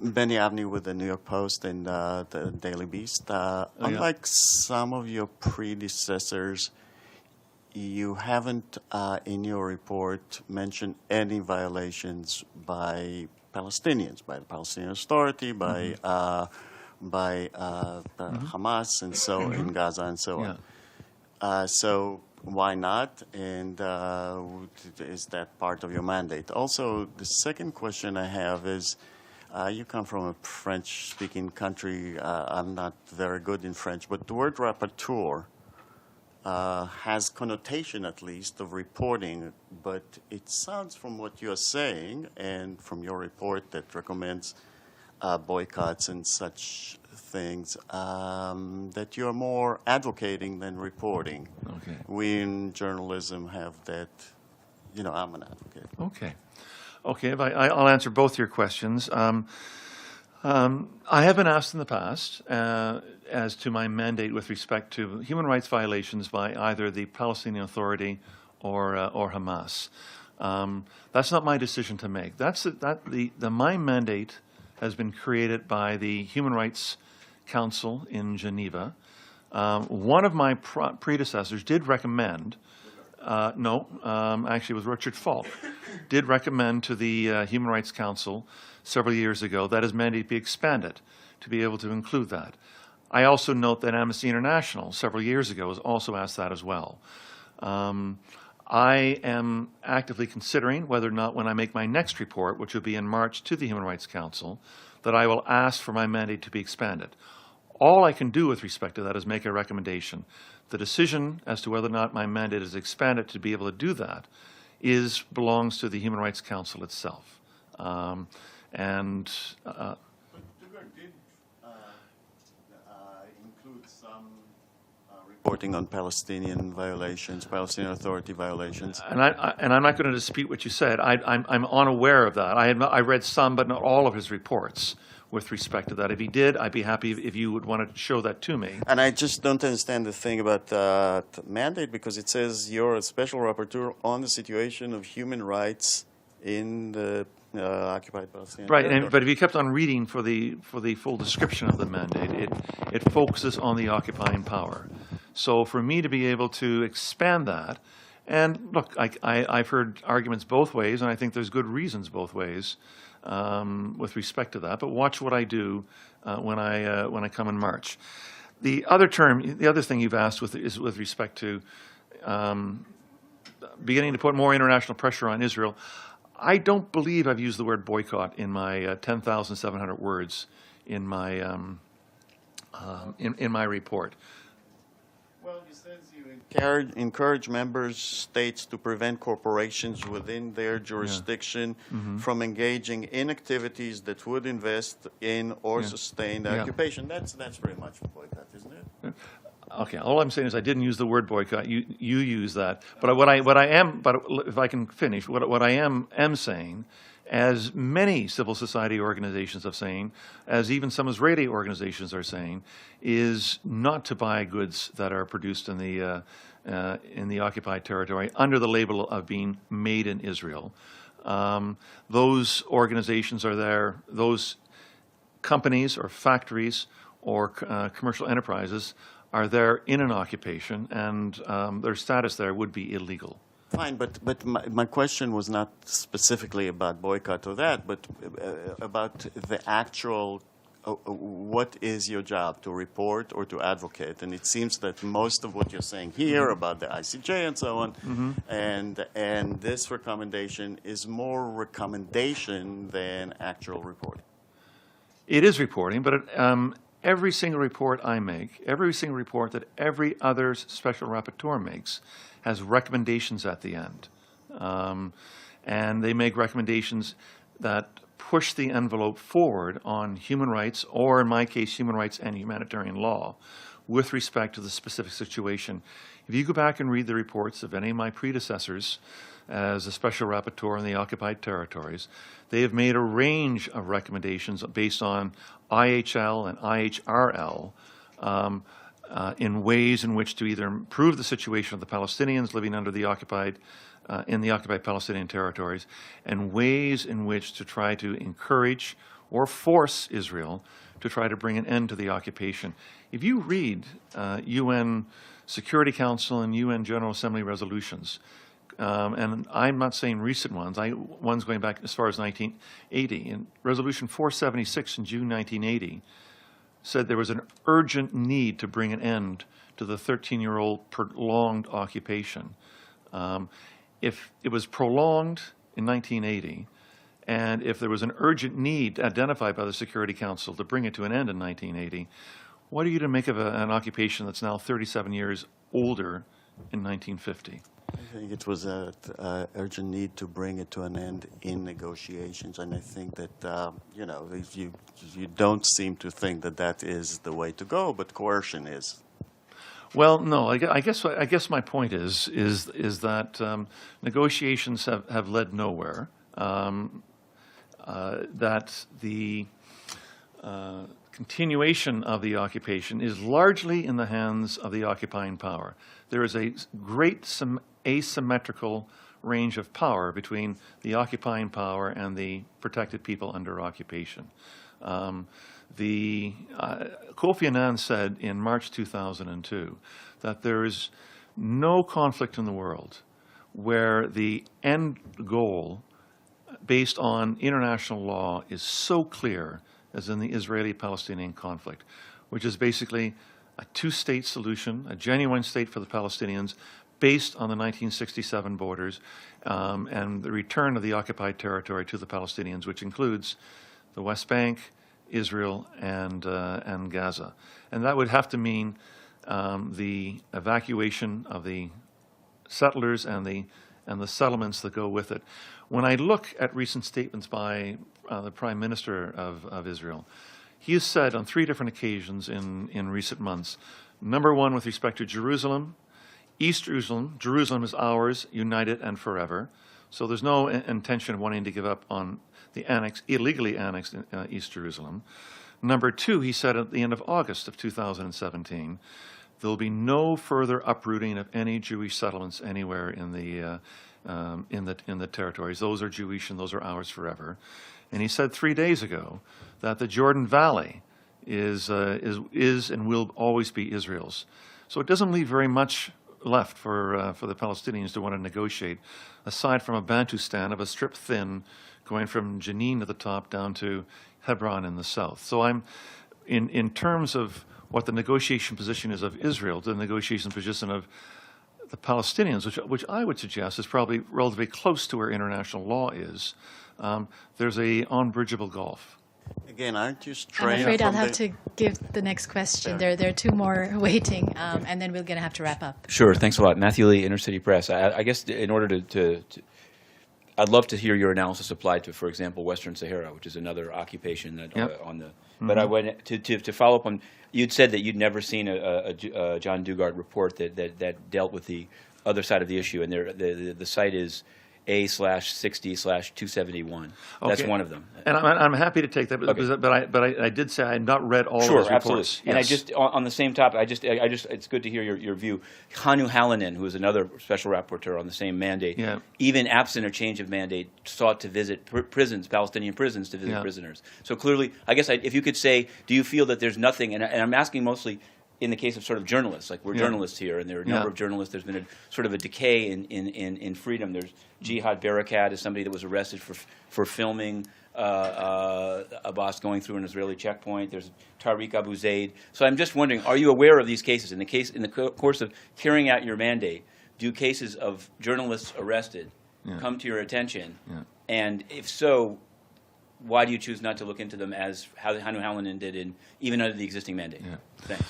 Benny Avni with the New York Post and the Daily Beast. Yeah. Unlike some of your predecessors, you haven't, in your report, mentioned any violations by Palestinians, by the Palestinian Authority, by Hamas, and so in Gaza and so Yeah. on. So why not? And is that part of your mandate? Also, the second question I have is, you come from a French-speaking country. I'm not very good in French, but the word rapporteur has connotation, at least, of reporting. But it sounds from what you're saying and from your report that recommends boycotts and such things, that you're more advocating than reporting. Okay. We in journalism have that, I'm an advocate. Okay. Okay, I'll answer both your questions. I have been asked in the past as to my mandate with respect to human rights violations by either the Palestinian Authority or Hamas. That's not my decision to make. My mandate has been created by the Human Rights Council in Geneva. One of my predecessors did recommend. Actually, it was Richard Falk, did recommend to the Human Rights Council several years ago that his mandate be expanded to be able to include that. I also note that Amnesty International several years ago has also asked that as well. I am actively considering whether or not when I make my next report, which will be in March to the Human Rights Council, that I will ask for my mandate to be expanded. All I can do with respect to that is make a recommendation. The decision as to whether or not my mandate is expanded to be able to do that belongs to the Human Rights Council itself. But Dugar did include some reporting on Palestinian violations, Palestinian Authority violations. And I'm not going to dispute what you said. I'm unaware of that. I read some, but not all of his reports with respect to that. If he did, I'd be happy if you would want to show that to me. And I just don't understand the thing about the mandate, because it says you're a special rapporteur on the situation of human rights in the occupied Palestinian territory. Right, but if you kept on reading for the full description of the mandate, it focuses on the occupying power. So for me to be able to expand that, and look, I've heard arguments both ways, and I think there's good reasons both ways with respect to that. But watch what I do when I come in March. The other thing you've asked is with respect to beginning to put more international pressure on Israel. I don't believe I've used the word boycott in my 10,700 words in my in my report. Well, it says you encourage member states to prevent corporations within their jurisdiction from engaging in activities that would invest in or sustain the occupation. That's very much a boycott, isn't it? Okay. All I'm saying is I didn't use the word boycott. You use that. But if I can finish, what I am saying, as many civil society organizations are saying, as even some Israeli organizations are saying, is not to buy goods that are produced in the occupied territory under the label of being made in Israel. Those organizations are there. Those companies or factories or commercial enterprises are there in an occupation, and their status there would be illegal. Fine, but my question was not specifically about boycott or that, but about the actual, what is your job, to report or to advocate? And it seems that most of what you're saying here about the ICJ and so on, and this recommendation is more recommendation than actual reporting. It is reporting, but every single report I make, every single report that every other special rapporteur makes, has recommendations at the end. And they make recommendations that push the envelope forward on human rights, or in my case, human rights and humanitarian law, with respect to the specific situation. If you go back and read the reports of any of my predecessors as a special rapporteur in the occupied territories, they have made a range of recommendations based on IHL and IHRL in ways in which to either improve the situation of the Palestinians living under the occupied in the occupied Palestinian territories, and ways in which to try to encourage or force Israel to try to bring an end to the occupation. If you read UN Security Council and UN General Assembly resolutions, and I'm not saying recent ones, ones going back as far as 1980, and Resolution 476 in June 1980 said there was an urgent need to bring an end to the 13-year-old prolonged occupation. If it was prolonged in 1980, and if there was an urgent need identified by the Security Council to bring it to an end in 1980, what are you to make of an occupation that's now 37 years older in 1950? I think it was an urgent need to bring it to an end in negotiations, and I think that if you don't seem to think that that is the way to go, but coercion is. Well, no. I guess my point is that negotiations have led nowhere. That the continuation of the occupation is largely in the hands of the occupying power. There is a great asymmetrical range of power between the occupying power and the protected people under occupation. Kofi Annan said in March 2002 that there is no conflict in the world where the end goal based on international law is so clear as in the Israeli-Palestinian conflict, which is basically a two-state solution, a genuine state for the Palestinians based on the 1967 borders and the return of the occupied territory to the Palestinians, which includes the West Bank, Israel, and Gaza. And that would have to mean the evacuation of the settlers and the settlements that go with it. When I look at recent statements by the Prime Minister of Israel, he has said on 3 different occasions in recent months, number one, with respect to Jerusalem, East Jerusalem, Jerusalem is ours, united and forever. So there's no intention of wanting to give up on the illegally annexed East Jerusalem. Number two, he said at the end of August of 2017, there'll be no further uprooting of any Jewish settlements anywhere in the territories. Those are Jewish and those are ours forever. And he said 3 days ago that the Jordan Valley is and will always be Israel's. So it doesn't leave very much left for the Palestinians to want to negotiate, aside from a Bantustan of a strip thin going from Jenin at the top down to Hebron in the south. So I'm, in terms of what the negotiation position is of Israel, the negotiation position of the Palestinians, which I would suggest is probably relatively close to where international law is, there's a unbridgeable gulf. Again, aren't you straying? I'm afraid from I'll have to give the next question. There are 2 more waiting, and then we're going to have to wrap up. Sure. Thanks a lot. Matthew Lee, Inner City Press. I guess in order to I'd love to hear your analysis applied to, for example, Western Sahara, which is another occupation that on the. Mm-hmm. But I went to follow up on. You'd said that you'd never seen a John Dugard report that dealt with the other side of the issue, and the site is A/60/271. That's one of them. And I'm happy to take that, but I did say I had not read all of those reports. Absolutely. Yes. And I just on the same topic, I just it's good to hear your view. Hannu Hallinen, who is another special rapporteur on the same mandate, even absent a change of mandate, sought to visit prisons, Palestinian prisons, to visit prisoners. So clearly, I guess if you could say, do you feel that there's nothing? And I'm asking mostly in the case of sort of journalists, like we're journalists here, and there are a number of journalists. There's been a sort of a decay in freedom. There's Jihad Barakat is somebody that was arrested for filming Abbas going through an Israeli checkpoint. There's Tariq Abu Zaid. So I'm just wondering, are you aware of these cases? In the course of carrying out your mandate, do cases of journalists arrested come to your attention? And if so, why do you choose not to look into them as how Hannu Hallinen did even under the existing mandate? Thanks.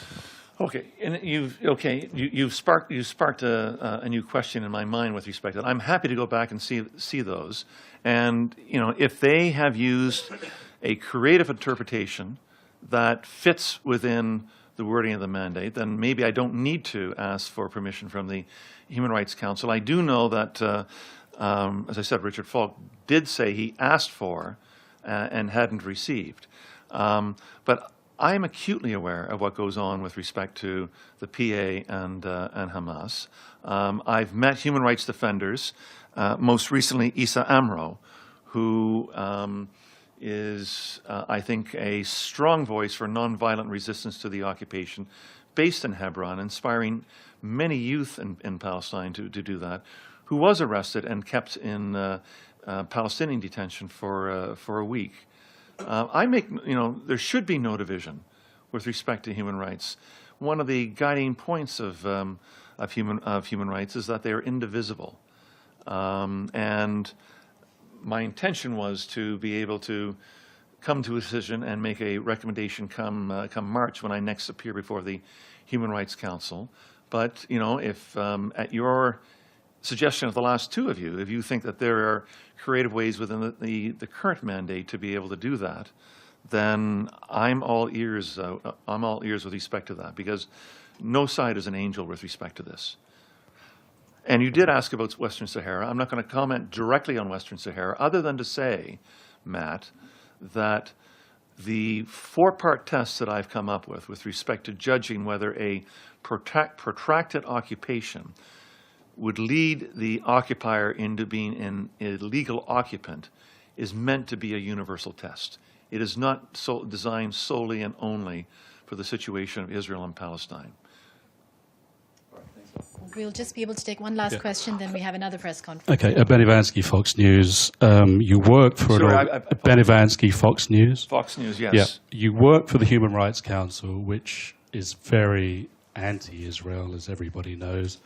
Okay, and you've sparked a new question in my mind with respect to that. I'm happy to go back and see those, and if they have used a creative interpretation that fits within the wording of the mandate, then maybe I don't need to ask for permission from the Human Rights Council. I do know that, as I said, Richard Falk did say he asked for and hadn't received, but I am acutely aware of what goes on with respect to the PA and Hamas. I've met human rights defenders, most recently Issa Amro, who is, I think, a strong voice for nonviolent resistance to the occupation based in Hebron, inspiring many youth in Palestine to do that, who was arrested and kept in Palestinian detention for a week. There should be no division with respect to human rights. One of the guiding points of human rights is that they are indivisible. And my intention was to be able to come to a decision and make a recommendation come March when I next appear before the Human Rights Council. But, if at your suggestion of the last two of you, if you think that there are creative ways within the current mandate to be able to do that, then I'm all ears. I'm all ears with respect to that, because no side is an angel with respect to this. And you did ask about Western Sahara. I'm not going to comment directly on Western Sahara, other than to say, Matt, that the four-part test that I've come up with respect to judging whether a protracted occupation would lead the occupier into being an illegal occupant is meant to be a universal test. It is not designed solely and only for the situation of Israel and Palestine. We'll just be able to take one last question, then we have another press conference. Okay, Benny Vansky, Fox News. You work for Benny Vansky, Fox News. Fox News, yes. Yeah, you work for the Human Rights Council, which is very anti-Israel, as everybody knows.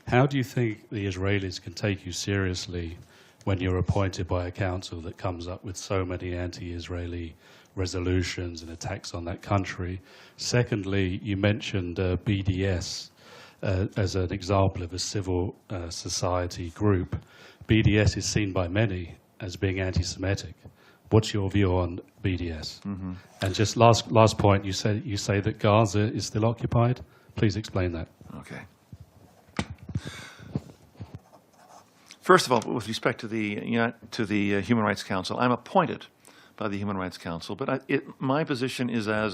How do you think the Israelis can take you seriously when you're appointed by a council that comes up with so many anti-Israeli resolutions and attacks on that country? Secondly, you mentioned BDS as an example of a civil society group. BDS is seen by many as being anti-Semitic. What's your view on BDS? Mm-hmm. And just last point, you say that Gaza is still occupied. Please explain that. Okay. First of all, with respect to the Human Rights Council, I'm appointed by the Human Rights Council, but my position is as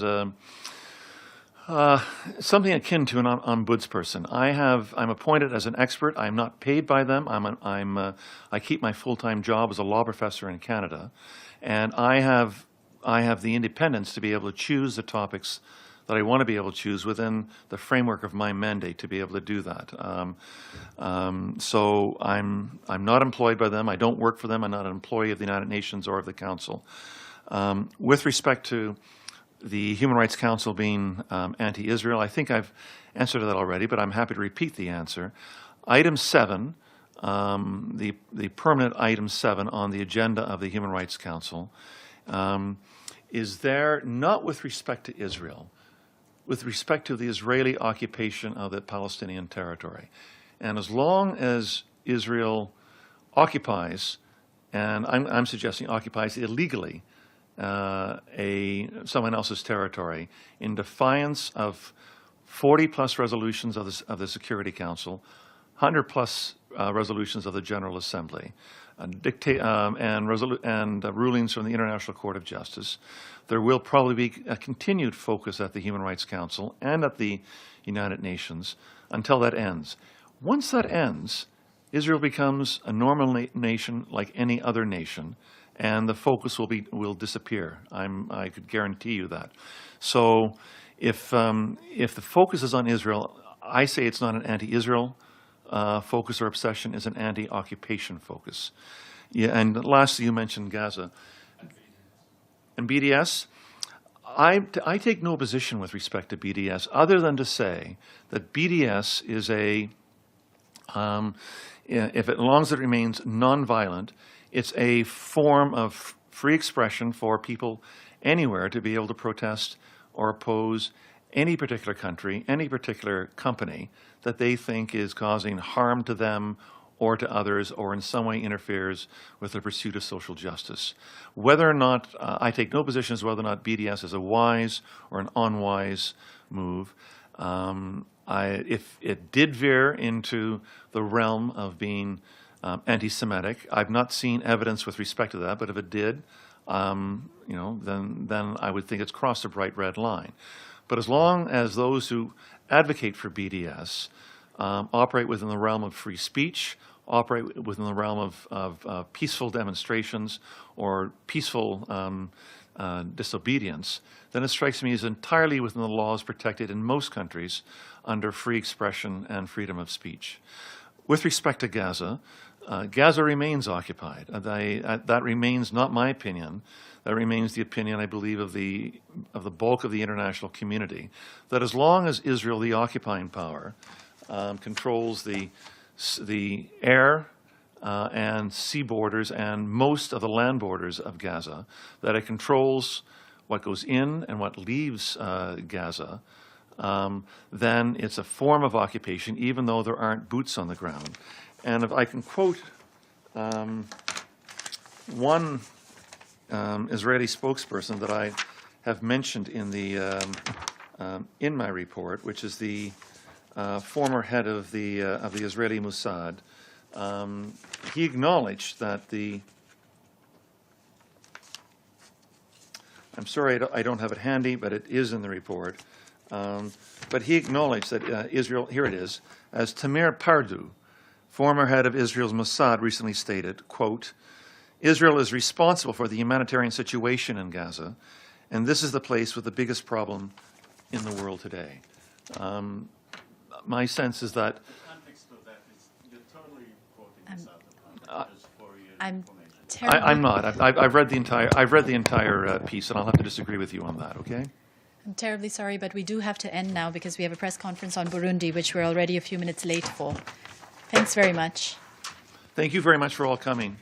something akin to an ombudsperson. I'm appointed as an expert. I'm not paid by them. I keep my full-time job as a law professor in Canada, and I have the independence to be able to choose the topics that I want to be able to choose within the framework of my mandate to be able to do that. So I'm not employed by them. I don't work for them. I'm not an employee of the United Nations or of the Council. With respect to the Human Rights Council being anti-Israel, I think I've answered that already, but I'm happy to repeat the answer. Item 7, the permanent item 7 on the agenda of the Human Rights Council, is there not with respect to Israel, with respect to the Israeli occupation of the Palestinian territory. And as long as Israel occupies, and I'm suggesting occupies illegally, someone else's territory in defiance of 40-plus resolutions of the Security Council, 100-plus resolutions of the General Assembly, and rulings from the International Court of Justice, there will probably be a continued focus at the Human Rights Council and at the United Nations until that ends. Once that ends, Israel becomes a normal nation like any other nation, and the focus will disappear. I could guarantee you that. So if the focus is on Israel, I say it's not an anti-Israel focus or obsession, it's an anti-occupation focus. Yeah, and lastly, you mentioned Gaza. And BDS, I take no position with respect to BDS other than to say that BDS is if it, as long as it remains nonviolent, it's a form of free expression for people anywhere to be able to protest or oppose any particular country, any particular company that they think is causing harm to them or to others, or in some way interferes with the pursuit of social justice. Whether or not, I take no position as whether or not BDS is a wise or an unwise move. If it did veer into the realm of being anti-Semitic, I've not seen evidence with respect to that, but if it did, then I would think it's crossed a bright red line. But as long as those who advocate for BDS operate within the realm of free speech, operate within the realm of peaceful demonstrations or peaceful disobedience, then it strikes me as entirely within the laws protected in most countries under free expression and freedom of speech. With respect to Gaza, Gaza remains occupied. That remains not my opinion. That remains the opinion, I believe, of the bulk of the international community, that as long as Israel, the occupying power, controls the air and sea borders and most of the land borders of Gaza, that it controls what goes in and what leaves Gaza, then it's a form of occupation, even though there aren't boots on the ground. And if I can quote one Israeli spokesperson that I have mentioned in in my report, which is the former head of the Israeli Mossad. He acknowledged that I'm sorry I don't have it handy, but it is in the report. But he acknowledged that Israel, here it is, as Tamir Pardu, former head of Israel's Mossad, recently stated, quote, Israel is responsible for the humanitarian situation in Gaza, and this is the place with the biggest problem in the world today. My sense is that Context of that is you're totally quoting this out of context for your I'm information. terribly, I'm not. I've read the entire piece, and I'll have to disagree with you on that. Okay. I'm terribly sorry, but we do have to end now because we have a press conference on Burundi, which we're already a few minutes late for. Thanks very much. Thank you very much for all coming.